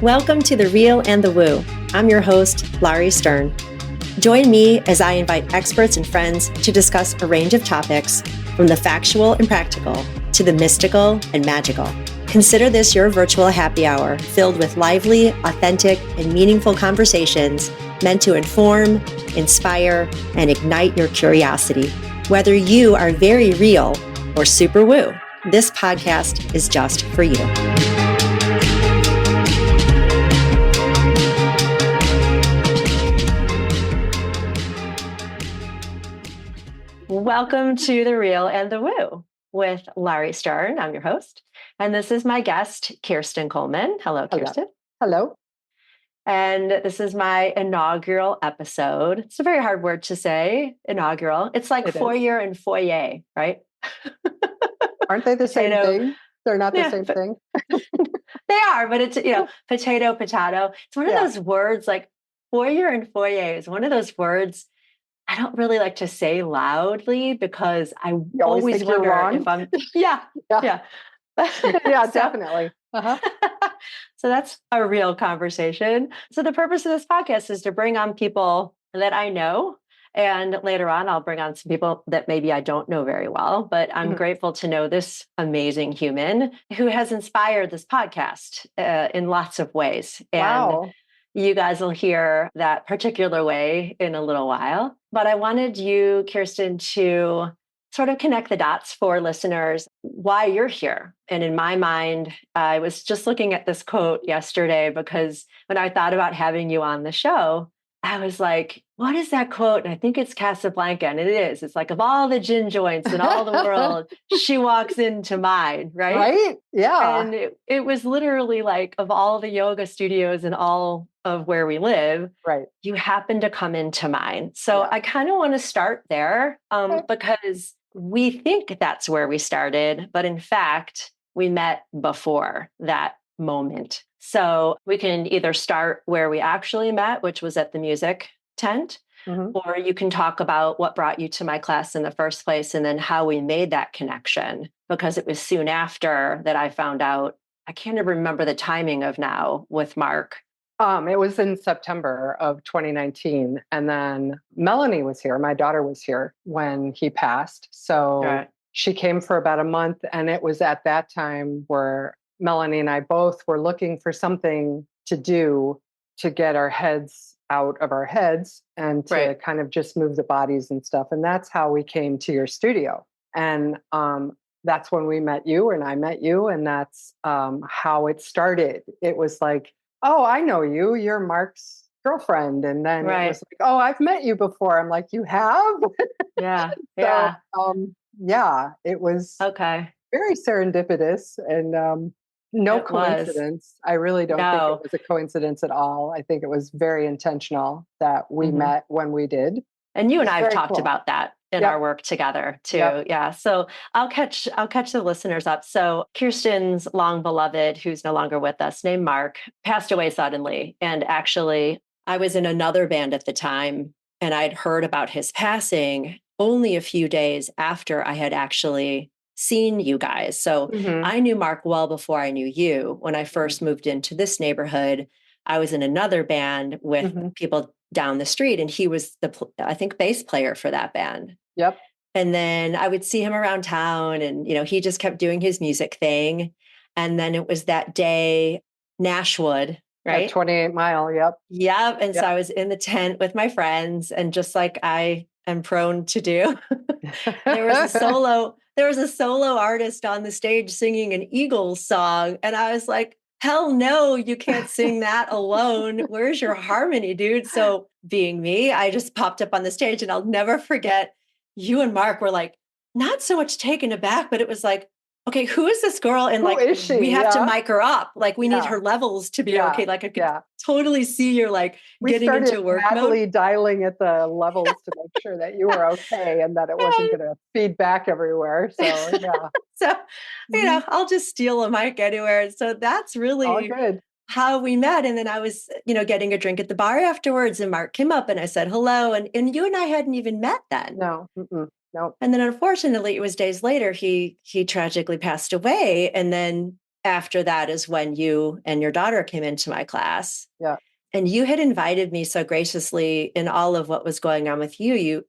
Welcome to The Real and the Woo. I'm your host, Lauri Stern. Join me as I invite experts and friends to discuss a range of topics, from the factual and practical to the mystical and magical. Consider this your virtual happy hour filled with lively, authentic, and meaningful conversations meant to inform, inspire, and ignite your curiosity. Whether you are very real or super woo, this podcast is just for you. Welcome to The Real and the Woo with Lauri Stern. I'm your host. And this is my guest, Kirsten Kuhlmann. Hello, Kirsten. Hello. And this is my inaugural episode. It's a very hard word to say, inaugural. It's like foyer and foyer, right? Aren't they the same thing? They're not the same thing. They are, but it's, potato. It's one of those words, like foyer and foyer is one of those words I don't really like to say loudly because I always wonder if I'm, yeah. Yeah, definitely. So that's a real conversation. So the purpose of this podcast is to bring on people that I know. And later on, I'll bring on some people that maybe I don't know very well, but I'm grateful to know this amazing human who has inspired this podcast in lots of ways. And you guys will hear that particular way in a little while. But I wanted you, Kirsten, to sort of connect the dots for listeners, why you're here. And in my mind, I was just looking at this quote yesterday because when I thought about having you on the show, I was like, what is that quote? And I think it's Casablanca. And it is. It's like, of all the gin joints in all the world, she walks into mine, right? Right? Yeah. And it was literally like, of all the yoga studios and all of where we live, right, you happen to come into mine. So I kind of want to start there because we think that's where we started. But in fact, we met before that moment. So we can either start where we actually met, which was at the music tent, or you can talk about what brought you to my class in the first place and then how we made that connection, because it was soon after that I found out, I can't even remember the timing of now with Mark. It was in September of 2019. And then Melanie was here. My daughter was here when he passed. So she came for about a month. And it was at that time where Melanie and I both were looking for something to do to get our heads out of our heads and to kind of just move the bodies and stuff. And that's how we came to your studio. And that's when we met you and I met you. And that's how it started. It was like, oh, I know you. You're Mark's girlfriend. And then it was like, oh, I've met you before. I'm like, you have? Yeah. It was very serendipitous and no coincidence. I really don't think it was a coincidence at all. I think it was very intentional that we met when we did. And you and I have talked about that in our work together too. Yeah. So I'll catch the listeners up. So Kirsten's long beloved, who's no longer with us, named Mark, passed away suddenly. And actually, I was in another band at the time, and I'd heard about his passing only a few days after I had actually seen you guys. So I knew Mark well before I knew you. When I first moved into this neighborhood, I was in another band with people down the street, and he was I think bass player for that band. Yep. And then I would see him around town, and he just kept doing his music thing. And then it was that day, Nashwood, right? 28 Mile. Yep. Yep. And so I was in the tent with my friends, and just like I am prone to do, there was a solo artist on the stage singing an Eagles song. And I was like, hell no, you can't sing that alone. Where's your harmony, dude? So being me, I just popped up on the stage, and I'll never forget, you and Mark were like, not so much taken aback, but it was like, okay, who is this girl? And like, we have to mic her up. Like, we need her levels to be okay. Like, I could totally see you're like getting into work mode. Dialing at the levels to make sure that you were okay and that it wasn't going to feed back everywhere. So, So, I'll just steal a mic anywhere. So that's really how we met. And then I was, getting a drink at the bar afterwards, and Mark came up and I said hello. And you and I hadn't even met then. No. Nope. And then unfortunately, it was days later, he tragically passed away. And then after that is when you and your daughter came into my class. Yeah. And you had invited me so graciously in all of what was going on with you.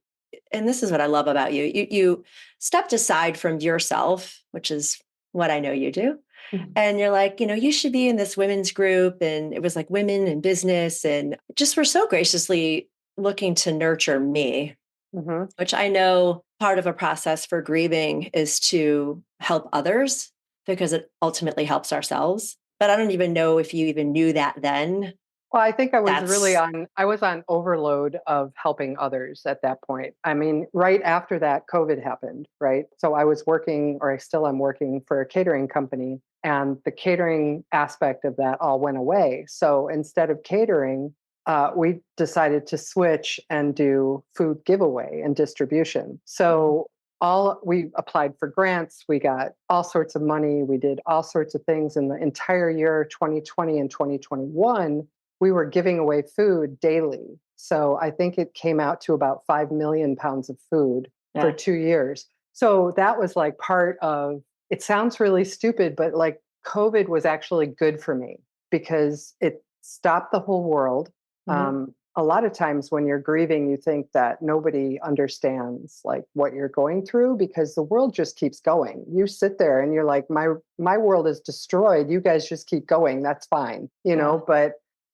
And this is what I love about you. You stepped aside from yourself, which is what I know you do. Mm-hmm. And you're like, you should be in this women's group. And it was like women in business, and just were so graciously looking to nurture me, mm-hmm. which I know part of a process for grieving is to help others because it ultimately helps ourselves. But I don't even know if you even knew that then. Well, I think I was on overload of helping others at that point. I mean, right after that, COVID happened, right? So I was working, or I still am working for a catering company, and the catering aspect of that all went away. So instead of catering, we decided to switch and do food giveaway and distribution. So we applied for grants, we got all sorts of money, we did all sorts of things in the entire year, 2020 and 2021. We were giving away food daily. So I think it came out to about 5 million pounds of food for 2 years. So that was like part of, it sounds really stupid, but like COVID was actually good for me because it stopped the whole world. Mm-hmm. A lot of times when you're grieving, you think that nobody understands like what you're going through because the world just keeps going. You sit there and you're like, my world is destroyed. You guys just keep going. That's fine,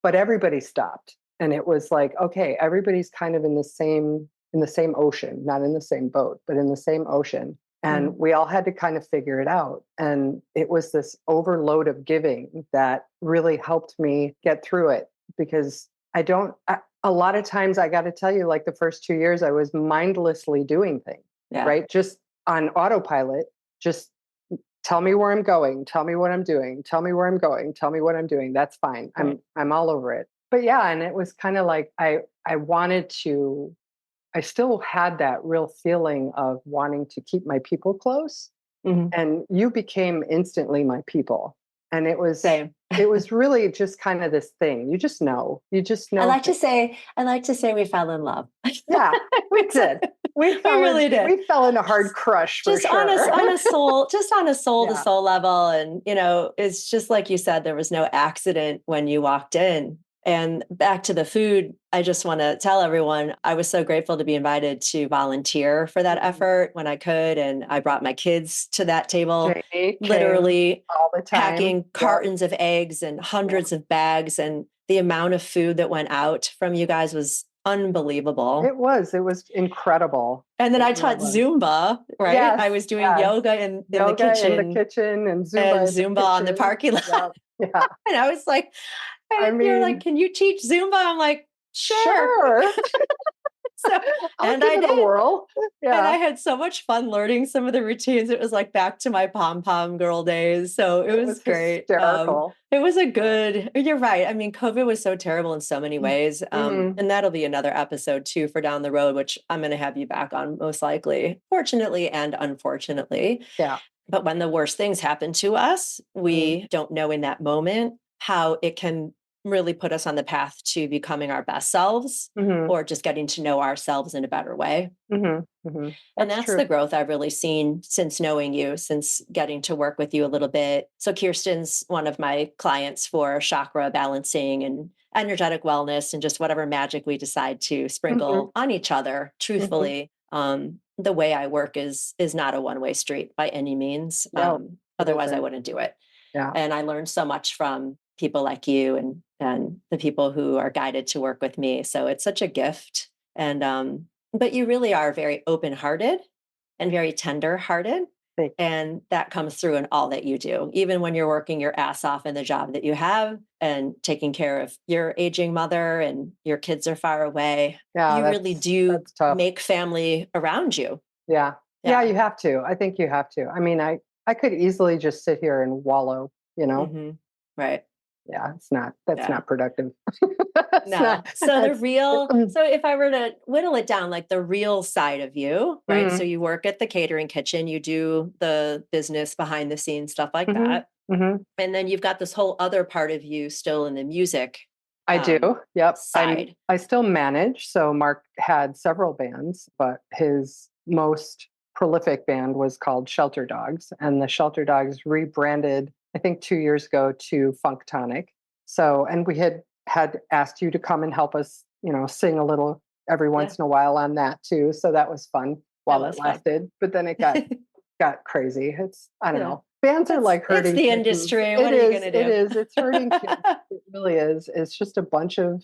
but everybody stopped. And it was like, okay, everybody's kind of in the same ocean, not in the same boat, but in the same ocean. And we all had to kind of figure it out. And it was this overload of giving that really helped me get through it because a lot of times I got to tell you, like the first 2 years, I was mindlessly doing things, right? Just on autopilot, just tell me where I'm going, tell me what I'm doing, tell me where I'm going, tell me what I'm doing. That's fine. Right. I'm all over it. But yeah, and it was kind of like I still had that real feeling of wanting to keep my people close. Mm-hmm. And you became instantly my people. And it was same. It was really just kind of this thing. You just know. I like to say we fell in love. Yeah, we did. We really did. We fell in a hard crush for sure. on a soul to soul level. And, it's just like you said, there was no accident when you walked in. And back to the food, I just want to tell everyone, I was so grateful to be invited to volunteer for that effort when I could. And I brought my kids to that table, literally all the time, packing cartons of eggs and hundreds of bags. And the amount of food that went out from you guys was unbelievable. It was incredible. And then I taught Zumba, right? Yes, I was doing yoga in the kitchen and Zumba on the parking lot. Yeah. And I was like, you're like, can you teach Zumba? I'm like, sure. So, and I did. A whirl. Yeah. And I had so much fun learning some of the routines. It was like back to my pom-pom girl days. So it was great. Hysterical. It was you're right. I mean, COVID was so terrible in so many ways. And that'll be another episode too for down the road, which I'm going to have you back on most likely, fortunately and unfortunately. Yeah. But when the worst things happen to us, we don't know in that moment how it can really put us on the path to becoming our best selves or just getting to know ourselves in a better way. And that's the growth I've really seen since knowing you, since getting to work with you a little bit. So Kirsten's one of my clients for chakra balancing and energetic wellness and just whatever magic we decide to sprinkle on each other, truthfully. The way I work is not a one-way street by any means. No, otherwise I wouldn't do it. Yeah. And I learned so much from people like you and the people who are guided to work with me. So it's such a gift. And, but you really are very open-hearted and very tender-hearted. And that comes through in all that you do, even when you're working your ass off in the job that you have and taking care of your aging mother and your kids are far away. Yeah, you really do make family around you. Yeah. Yeah, you have to. I think you have to. I mean, I could easily just sit here and wallow, Right. Yeah, that's not productive. No. So if I were to whittle it down, like the real side of you, right? So you work at the catering kitchen, you do the business behind the scenes, stuff like that. And then you've got this whole other part of you still in the music. I do. Yep. Side. I still manage. So Mark had several bands, but his most prolific band was called Shelter Dogs. And the Shelter Dogs rebranded I think 2 years ago to Funktonic. So, and we had asked you to come and help us, sing a little every Yeah, once in a while on that too. So that was fun that while it was fun. lasted. But then it got crazy. I don't Yeah. know. Bands are like It's hurting the kittens. industry. It What are you is. gonna It do? is. It's hurting kids. It really is. It's just a bunch of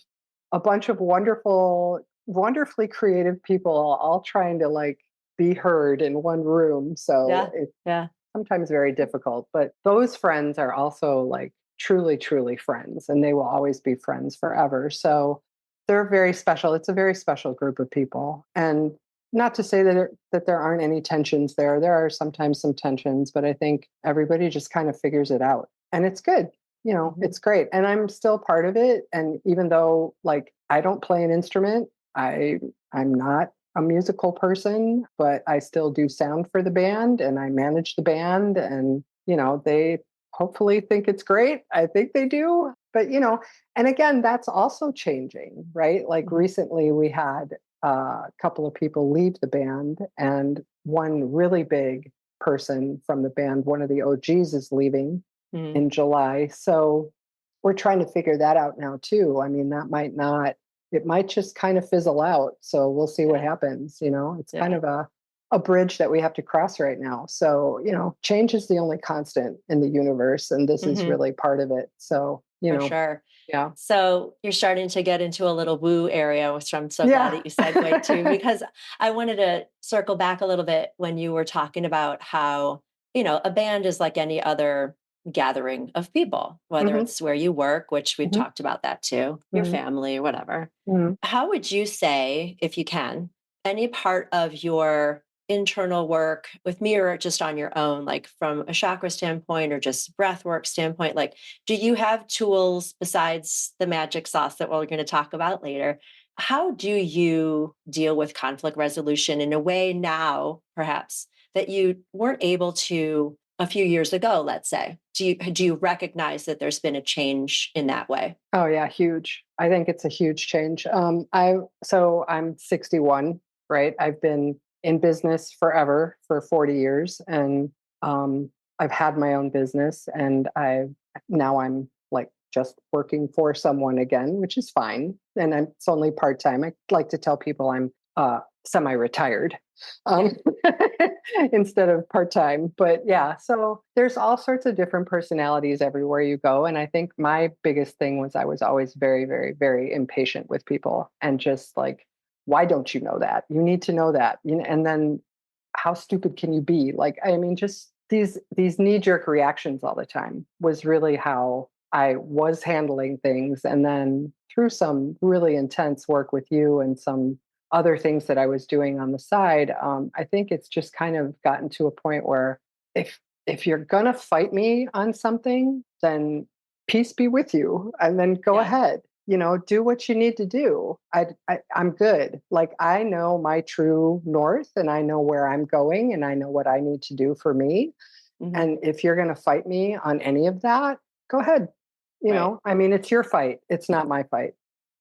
wonderfully creative people all trying to like be heard in one room. So Yeah. it's Yeah. sometimes very difficult. But those friends are also like truly, truly friends, and they will always be friends forever. So they're very special. It's a very special group of people. And not to say that there aren't any tensions there. There are sometimes some tensions, but I think everybody just kind of figures it out. And it's good. Mhm. It's great. And I'm still part of it. And even though like I don't play an instrument, I'm not a musical person, but I still do sound for the band and I manage the band, and they hopefully think it's great. I think they do. But and again, that's also changing, right? Like Mhm. recently we had a couple of people leave the band, and one really big person from the band, one of the OGs, is leaving Mhm. in July. So we're trying to figure that out now too. I mean, it might just kind of fizzle out. So we'll see what Yeah. happens. It's kind Yeah. of a bridge that we have to cross right now. So, change is the only constant in the universe, and this is Mhm. really part of it. So, For sure. yeah. So you're starting to get into a little woo area, which I'm so glad Yeah. that you segued to, because I wanted to circle back a little bit when you were talking about how, a band is like any other gathering of people, whether Hmm. it's where you work, which we've Hmm. talked about that too, your Hmm. family or whatever. Hmm. How would you say, if you can, any part of your internal work with me or just on your own, like from a chakra standpoint or just breath work standpoint, like do you have tools besides the magic sauce that we're going to talk about later? How do you deal with conflict resolution in a way now, perhaps, that you weren't able to a few years ago, let's say? Do you recognize that there's been a change in that way? Oh yeah, huge. I think it's a huge change. I'm 61, right? I've been in business forever for 40 years, and I've had my own business, and I'm like just working for someone again, which is fine. And it's only part time. I like to tell people I'm semi-retired, Yeah. um, instead of part time. But yeah, so there's all sorts of different personalities everywhere you go. And I think my biggest thing was I was always very, very, very impatient with people, and just like, why don't you know that? You need to know that. And then how stupid can you be? Like, I mean, just these knee-jerk reactions all the time was really how I was handling things. And then through some really intense work with you and some other things that I was doing on the side, I think it's just kind of gotten to a point where if you're gonna fight me on something, then peace be with you, and then go Yeah. ahead. Do what you need to do. I'm good. Like I know my true north, and I know where I'm going, and I know what I need to do for me. Hmm. And if you're gonna fight me on any of that, go ahead. Right. I mean, it's your fight. It's not my fight.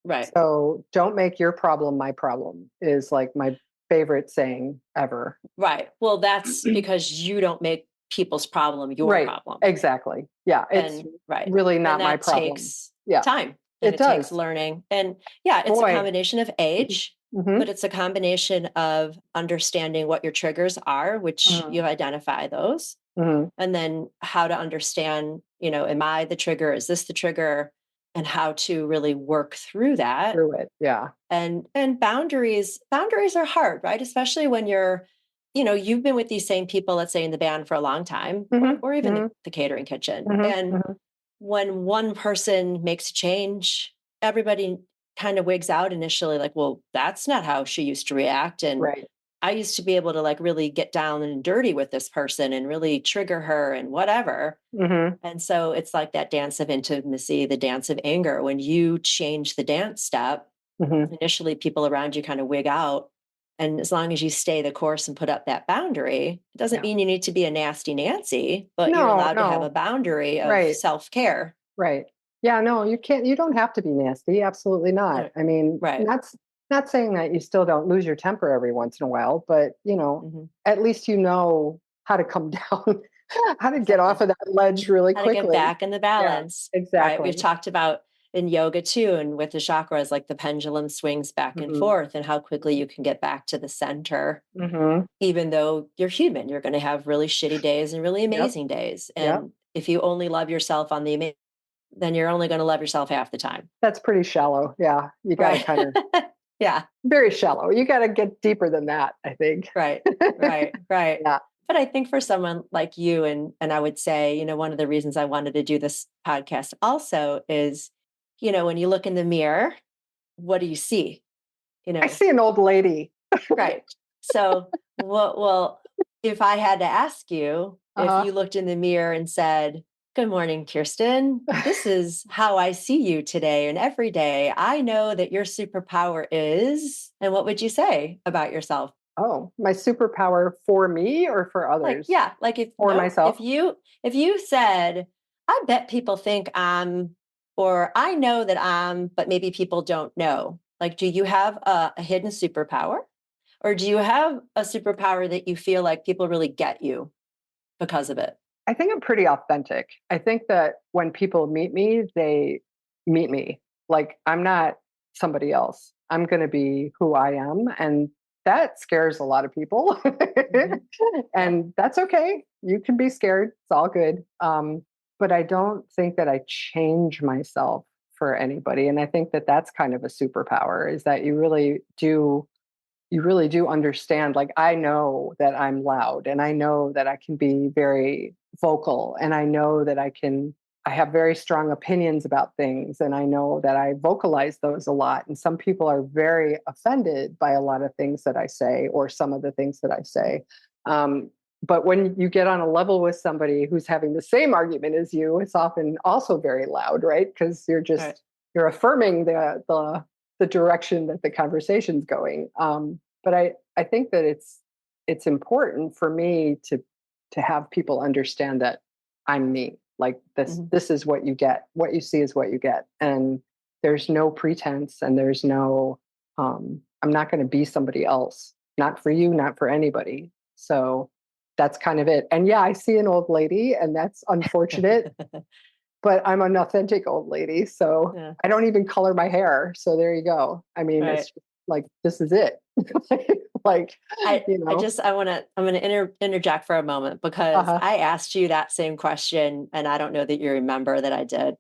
Right. So don't make your problem my problem is like my favorite saying ever. Right. Well, that's because you don't make people's problem your Right. problem. Exactly. Yeah. It's And right. really And not my that problem. takes Yeah. time and It it takes does. learning. And yeah, it's a Boy. combination of age, Hmm. but it's a combination of understanding what your triggers are, which Hmm. you identify those, Hmm. and then how to understand, am I the trigger? Is this the trigger? And how to really work through that. Through it. Yeah. And boundaries are hard, right? Especially when you've been with these same people, let's say in the band for a long time, or, Hmm. or even Hmm. the catering kitchen. Hmm. And Hmm. when one person makes a change, everybody kind of wigs out initially, like, well, that's not how she used to react. And Right. I used to be able to like really get down and dirty with this person and really trigger her and whatever. Hmm. And so it's like that dance of intimacy, the dance of anger. When you change the dance step, Hmm. initially people around you kind of wig out. And as long as you stay the course and put up that boundary, it doesn't Yeah. mean you need to be a nasty Nancy, but you're No, allowed to have a no. boundary of Right. self-care. Right. Yeah, no, you can't, you don't have to be nasty. Absolutely not. Right. I mean, Right. that's not saying that you still don't lose your temper every once in a while, but Mhm. at least you know how to come down How to get off of that ledge really How to get quickly. back in the balance. Yeah, Right. exactly. We've talked about in yoga too, and with the chakras, like the pendulum swings back and forth, and how quickly you can get back to the center. Even though you're human, you're going to have really shitty days and really Yep. amazing days. Yep. And if you only love yourself on the amazing, then you're only going to love yourself half the time. That's pretty shallow. Yeah. You got to Right. kind of, Yeah. very shallow. You got to get deeper than that, I think. Right. Yeah. But I think for someone like you, and I would say, one of the reasons I wanted to do this podcast also is, when you look in the mirror, what do you see? I see an old lady. Right. So, well, if I had to ask you, if you looked in the mirror and said, "Good morning, Kirsten. This is how I see you today and every day. I know that your superpower is," and what would you say about yourself? Oh, my superpower for me or for others? Like if For no, myself? if you said, "I bet people think I'm," or "I know that I'm," but maybe people don't know. Like, do you have a hidden superpower? Or do you have a superpower that you feel like people really get you because of it? I think I'm pretty authentic. I think that when people meet me, they meet me. Like I'm not somebody else. I'm going to be who I am. And that scares a lot of people. Mhm. And that's okay. You can be scared. It's all good. But I don't think that I change myself for anybody. And I think that that's kind of a superpower is that you really do understand. Like I know that I'm loud and I know that I can be very vocal and I know that I have very strong opinions about things and I know that I vocalize those a lot. And some people are very offended by a lot of things that I say or some of the things that I say. But when you get on a level with somebody who's having the same argument as you, it's often also very loud, right? Because Right. you're affirming the direction that the conversation's going. But I think that it's important for me to have people understand that I'm me. Like Mhm. this is what you get. What you see is what you get, and there's no pretense, and there's no. I'm not going to be somebody else. Not for you, not for anybody. So that's kind of it. And yeah, I see an old lady, and that's unfortunate but I'm an authentic old lady. So Yeah. I don't even color my hair. So there you go. I mean, Right. it's just like, this is it. like, I you I know, just I'm gonna interject for a moment because uh-huh. I asked you that same question, and I don't know that you remember that I did.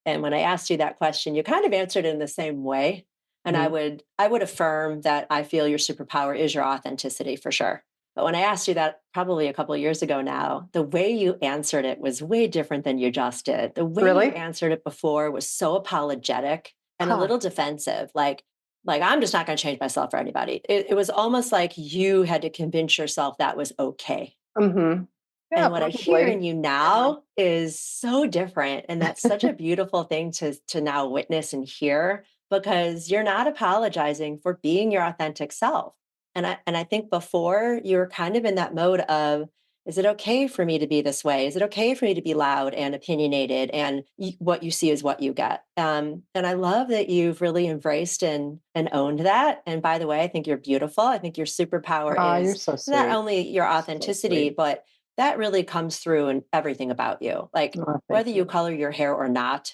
And when I asked you that question, you kind of answered it in the same way. And Mhm. I would affirm that I feel your superpower is your authenticity for sure. But when I asked you that probably a couple of years ago now, the way you answered it was way different than you just did. The way you Really? answered it before was so apologetic and a Huh. little defensive, like I'm just not going to change myself for anybody. It was almost like you had to convince yourself that was okay. Mm-hmm. Yeah, And what I hear probably. in you Yeah. now is so different. And that's such a beautiful thing to now witness and hear because you're not apologizing for being your authentic self. And I think before you were kind of in that mode of, is it okay for me to be this way? Is it okay for me to be loud and opinionated? And what you see is what you get. And I love that you've really embraced and owned that. And by the way, I think you're beautiful. I think your superpower Ah, you're is so not sweet. only your So authenticity, sweet. but that really comes through in everything about you. Like Oh, thank whether you you. color your hair or not,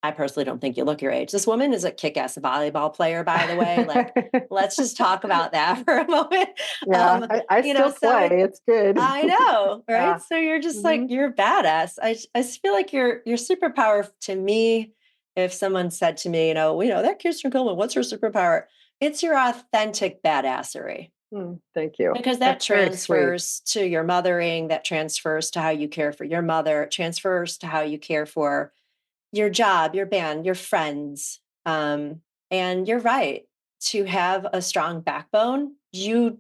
I personally don't think you look your age. This woman is a kick-ass volleyball player, by the way. Like, let's just talk about that for a moment. Yeah, I still So play. It's good. I know, right? Yeah. So you're just like Hmm. you're badass. I just feel like your superpower to me. If someone said to me, that Kirsten Kuhlman, what's her superpower? It's your authentic badassery Thank you. because that That's very sweet. transfers to your mothering, that transfers to how you care for your mother, it transfers to how you care for your job, your band, your friends. And you're right. To have a strong backbone, you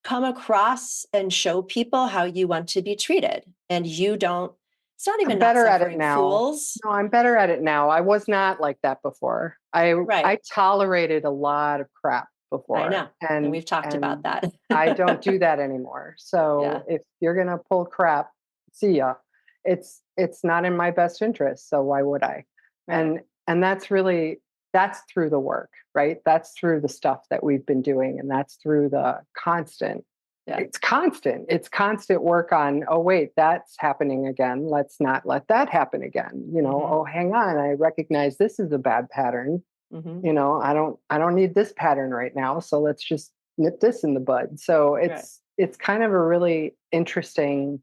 come across and show people how you want to be treated. And you don't, it's not I'm even not better at it suffering now. fools. No, I'm better at it now. I was not like that before. I Right. tolerated a lot of crap I before know. And and we've talked about and that. I don't do that anymore. Yeah. So if you're going to pull crap, see ya. It's not in my best interest, so why would I? Right. And that's through the work, right? That's through the stuff that we've been doing and that's through the constant it's constant. It's constant work on, oh, wait, that's happening again. Let's not let that happen again. Oh, hang on. I recognize this is a bad pattern. I don't need this pattern right now. So let's just nip this in the bud. So it's kind of a really interesting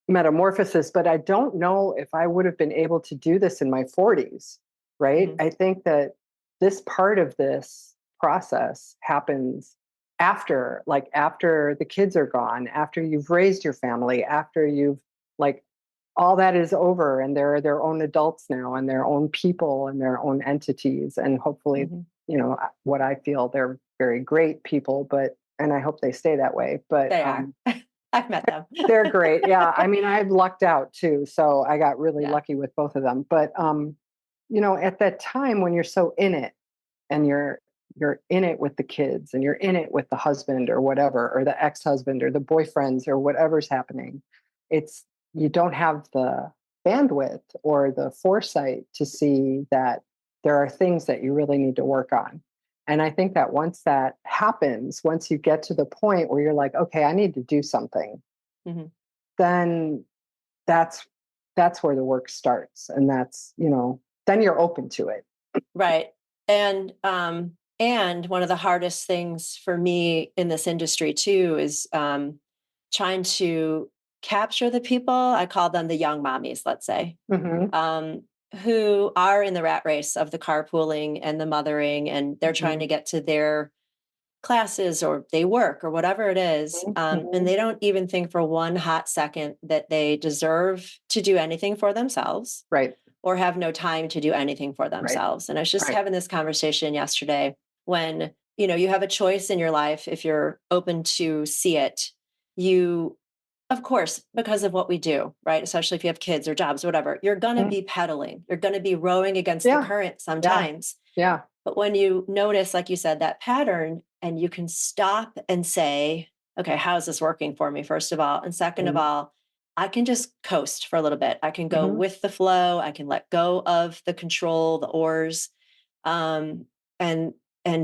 metamorphosis, but I don't know if I would have been able to do this in my 40s, right? I think that this part of this process happens after the kids are gone, after you've raised your family, after you've all that is over and they're their own adults now and their own people and their own entities. And hopefully, what I feel, they're very great people, and I hope they stay that way. But they are. I've met them. They're great. Yeah. I mean, I've lucked out too. So I got really lucky with both of them. But, at that time when you're so in it and you're in it with the kids and you're in it with the husband or whatever, or the ex-husband or the boyfriends or whatever's happening, you don't have the bandwidth or the foresight to see that there are things that you really need to work on. And I think that once that happens, once you get to the point where you're like, okay, I need to do something, then that's where the work starts. And that's, then you're open to it. Right. And one of the hardest things for me in this industry too is trying to capture the people. I call them the young mommies, let's say, who are in the rat race of the carpooling and the mothering, and they're trying to get to their classes or they work or whatever it is. And they don't even think for one hot second that they deserve to do anything for themselves. Right. Or have no time to do anything for themselves. Right. And I was just having this conversation yesterday when, you have a choice in your life. If you're open to see it, of course, because of what we do, right? Especially if you have kids or jobs or whatever, you're going to be pedaling. You're going to be rowing against the current sometimes. Yeah. But when you notice, like you said, that pattern, and you can stop and say, okay, how is this working for me? First of all. And second of all, I can just coast for a little bit. I can go with the flow. I can let go of the control, the oars, and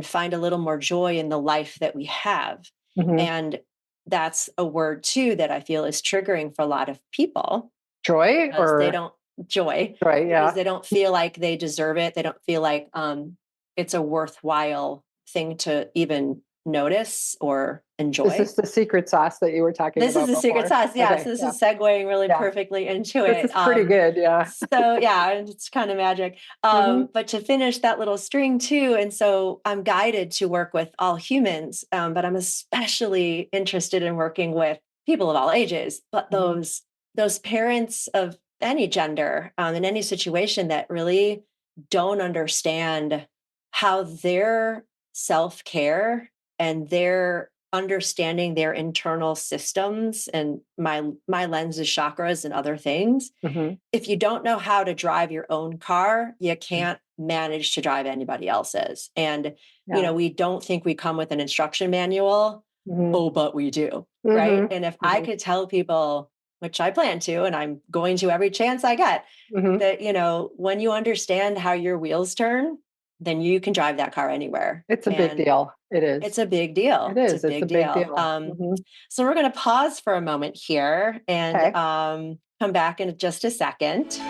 find a little more joy in the life that we have. And that's a word too that I feel is triggering for a lot of people. Joy, or they don't joy, because they don't feel like they deserve it. They don't feel like it's a worthwhile thing to even notice or enjoy. Is this the secret sauce that you were talking about? This is the secret sauce. Yeah. Okay, so this is segueing really perfectly into it. This is pretty good. Yeah. So yeah, it's kind of magic. But to finish that little string too. And so I'm guided to work with all humans, but I'm especially interested in working with people of all ages, but those parents of any gender in any situation that really don't understand how their self-care and their understanding their internal systems, and my lens is chakras and other things. If you don't know how to drive your own car, you can't manage to drive anybody else's. And, we don't think we come with an instruction manual. Oh, but we do. Right. And if I could tell people, which I plan to, and I'm going to every chance I get, that, when you understand how your wheels turn, then you can drive that car anywhere. It's a big deal. It is. It's a big deal. It is. It's a big deal. So we're going to pause for a moment here and come back in just a second.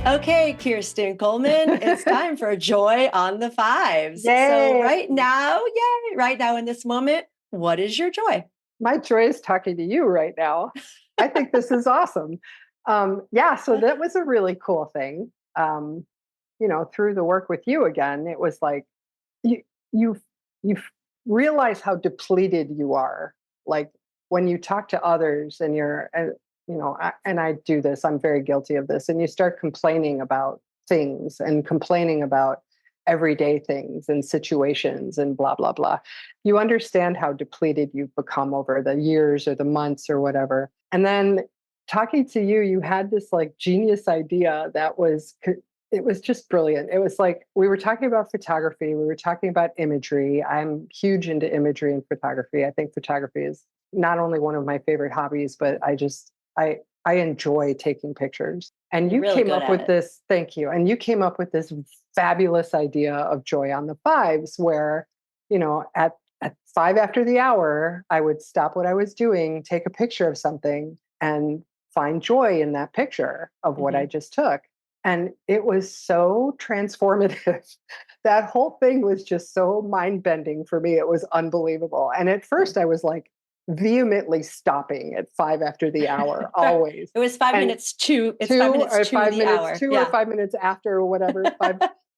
Okay, Kirsten Kuhlmann, it's time for Joy on the Fives. Yay. So right now in this moment, what is your joy? My joy is talking to you right now. I think this is awesome. So that was a really cool thing. Through the work with you again, it was like you realize how depleted you are. Like when you talk to others and you're, and I do this, I'm very guilty of this. And you start complaining about things and complaining about everyday things and situations and blah, blah, blah. You understand how depleted you've become over the years or the months or whatever. And then talking to you, you had this like genius idea it was just brilliant. It was like, we were talking about photography. We were talking about imagery. I'm huge into imagery and photography. I think photography is not only one of my favorite hobbies, but I enjoy taking pictures. And You're you really came good up at with it. this, thank you. And you came up with this fabulous idea of joy on the fives where, at 5 after the hour, I would stop what I was doing, take a picture of something and find joy in that picture of what I just took. And it was so transformative. That whole thing was just so mind bending for me. It was unbelievable. And at first I was like vehemently stopping at 5 after the hour, always. It was 5 And minutes to, it's 5 two minutes or to five the minutes hour. to or 5 minutes after or whatever.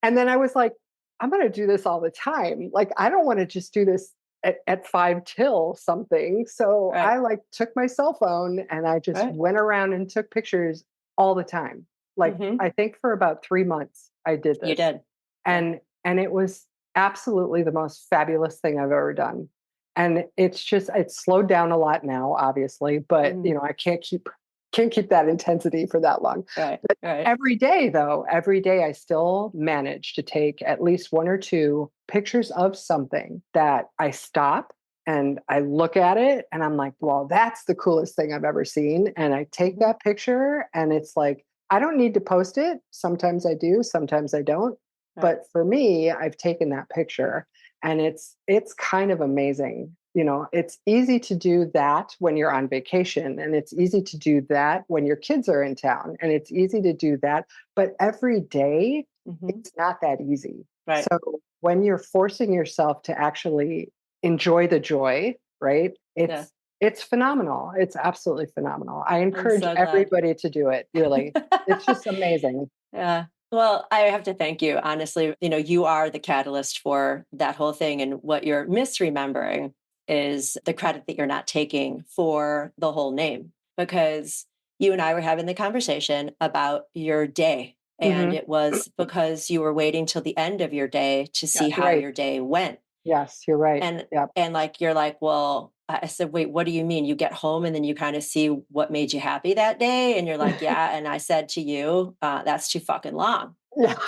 And then I was like, I'm going to do this all the time. Like, I don't want to just do this at 5 till something. So Right. I like took my cell phone and I just went around and took pictures all the time. Like, I think for about 3 months I did this. You did. And it was absolutely the most fabulous thing I've ever done. And it's slowed down a lot now, obviously, but I can't keep that intensity for that long. Right. But Right. every day I still manage to take at least 1 or 2 pictures of something that I stop and I look at it and I'm like, well, that's the coolest thing I've ever seen. And I take that picture and it's like, I don't need to post it. Sometimes I do, sometimes I don't. Right. But for me, I've taken that picture and it's kind of amazing. It's easy to do that when you're on vacation, and it's easy to do that when your kids are in town, and it's easy to do that. But every day, it's not that easy. Right. So when you're forcing yourself to actually enjoy the joy, right? It's phenomenal. It's absolutely phenomenal. I encourage so glad. everybody to do it. Really, it's just amazing. Yeah. Well, I have to thank you. Honestly, you are the catalyst for that whole thing. And what you're misremembering is the credit that you're not taking for the whole name, because you and I were having the conversation about your day. And it was because you were waiting till the end of your day to see how your day went. Yes, you're right. And like, you're like, well, I said, wait, what do you mean? You get home and then you kind of see what made you happy that day. And you're like, yeah. And I said to you, that's too fucking long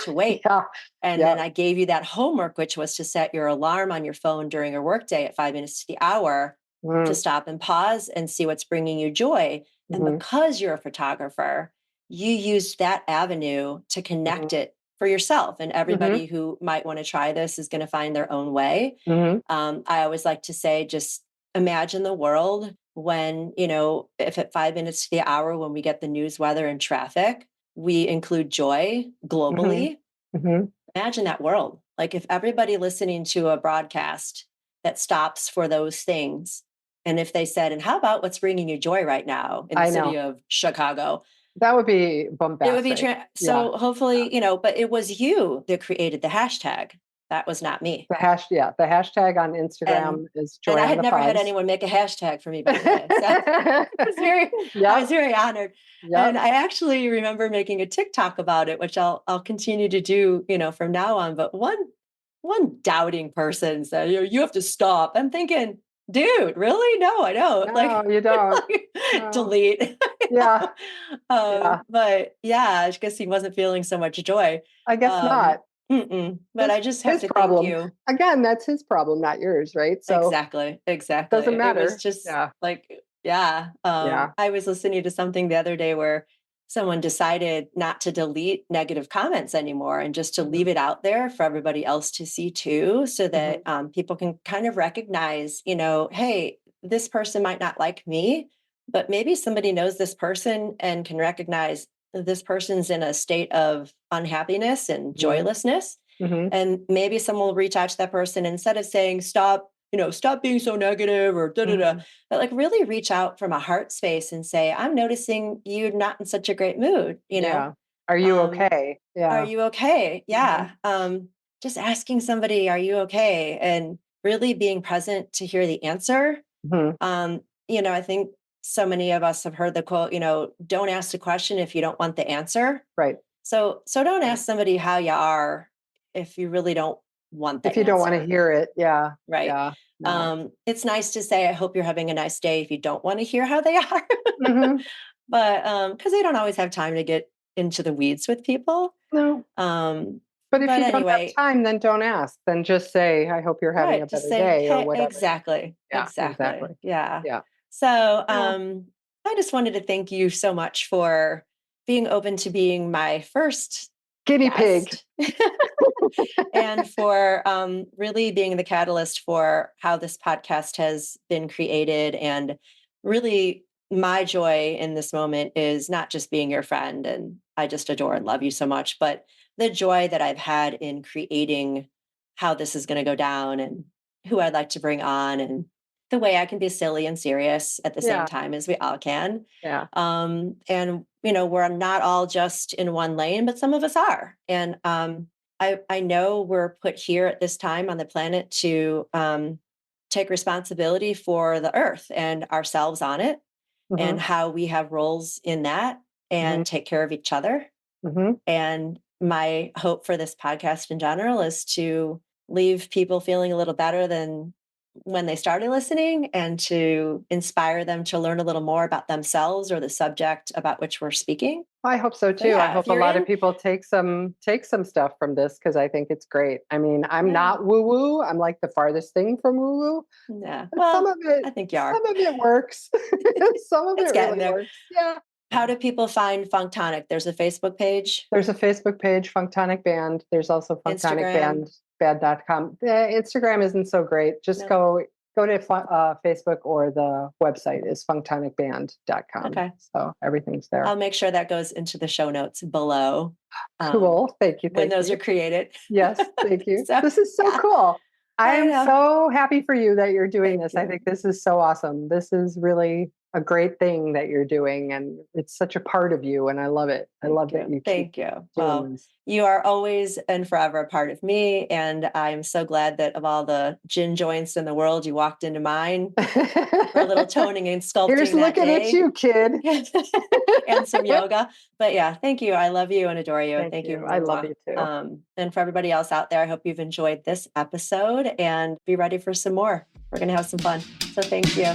to wait. And then I gave you that homework, which was to set your alarm on your phone during your workday at 5 minutes to the hour to stop and pause and see what's bringing you joy. And because you're a photographer, you used that avenue to connect it for yourself. And everybody who might want to try this is going to find their own way. I always like to say, just imagine the world when, if at 5 minutes to the hour, when we get the news, weather, and traffic, we include joy globally. Imagine that world. Like, if everybody listening to a broadcast that stops for those things, and if they said, and how about what's bringing you joy right now in the city of Chicago? That would be bombastic. It would be so hopefully, but it was you that created the hashtag. That was not me. The hashtag on Instagram is joy. And I on had the never had fives. anyone make a hashtag for me back then. So I was very honored. And I actually remember making a TikTok about it, which I'll continue to do, from now on. But one doubting person said, you have to stop. I'm thinking, dude, really? No, I don't. No, you don't. Delete. Yeah. But I guess he wasn't feeling so much joy. I guess not. But I just have to thank you. Again, that's his problem, not yours, right? So exactly. Doesn't matter. It was just I was listening to something the other day where someone decided not to delete negative comments anymore and just to leave it out there for everybody else to see too, so that people can kind of recognize, hey, this person might not like me, but maybe somebody knows this person and can recognize this person's in a state of unhappiness and joylessness. And maybe someone will reach out to that person instead of saying, stop being so negative or but like really reach out from a heart space and say, I'm noticing you're not in such a great mood. Are you okay? Are you okay? Yeah. Just asking somebody, are you okay? And really being present to hear the answer. I think so many of us have heard the quote, don't ask the question if you don't want the answer. Right. So don't ask somebody how you are if you really don't want the answer. If you don't want to hear it. Yeah. Right. Yeah. No. It's nice to say, I hope you're having a nice day if you don't want to hear how they are. But because they don't always have time to get into the weeds with people. No. But if you don't have time, then don't ask. Then just say, I hope you're having a better day or whatever. Exactly. Yeah, exactly. Yeah. Yeah. So I just wanted to thank you so much for being open to being my first guinea pig and for really being the catalyst for how this podcast has been created. And really, my joy in this moment is not just being your friend, and I just adore and love you so much, but the joy that I've had in creating how this is going to go down and who I'd like to bring on and the way I can be silly and serious at the same time as we all can. Yeah. And we're not all just in one lane, but some of us are. And I know we're put here at this time on the planet to take responsibility for the earth and ourselves on it, and how we have roles in that, and take care of each other. And my hope for this podcast in general is to leave people feeling a little better than when they started listening, and to inspire them to learn a little more about themselves or the subject about which we're speaking. I hope so too. I hope a lot of people take some stuff from this, because I think it's great. I mean, I'm not woo woo. I'm like the farthest thing from woo woo. Yeah. Well, some of it, I think you are. Some of it works. Some of it really works. Yeah. How do people find Funktonic? There's a Facebook page. There's a Facebook page, Funktonic Band. There's also FunktonicBand.com. Instagram isn't so great. Just go to Facebook, or the website is funktonicband.com. Okay. So everything's there. I'll make sure that goes into the show notes below. Cool. Thank you. When those are created. Yes. Thank you. This is so cool. I am so happy for you that you're doing this. I think this is so awesome. This is really a great thing that you're doing, and it's such a part of you, and I love it. I love that you keep doing this. You are always and forever a part of me, and I'm so glad that of all the gin joints in the world, you walked into mine for a little toning and sculpting. Here's looking at you, kid. And some yoga. But yeah, thank you. I love you and adore you. Thank you. I love you too. And for everybody else out there, I hope you've enjoyed this episode and be ready for some more. We're going to have some fun. So thank you.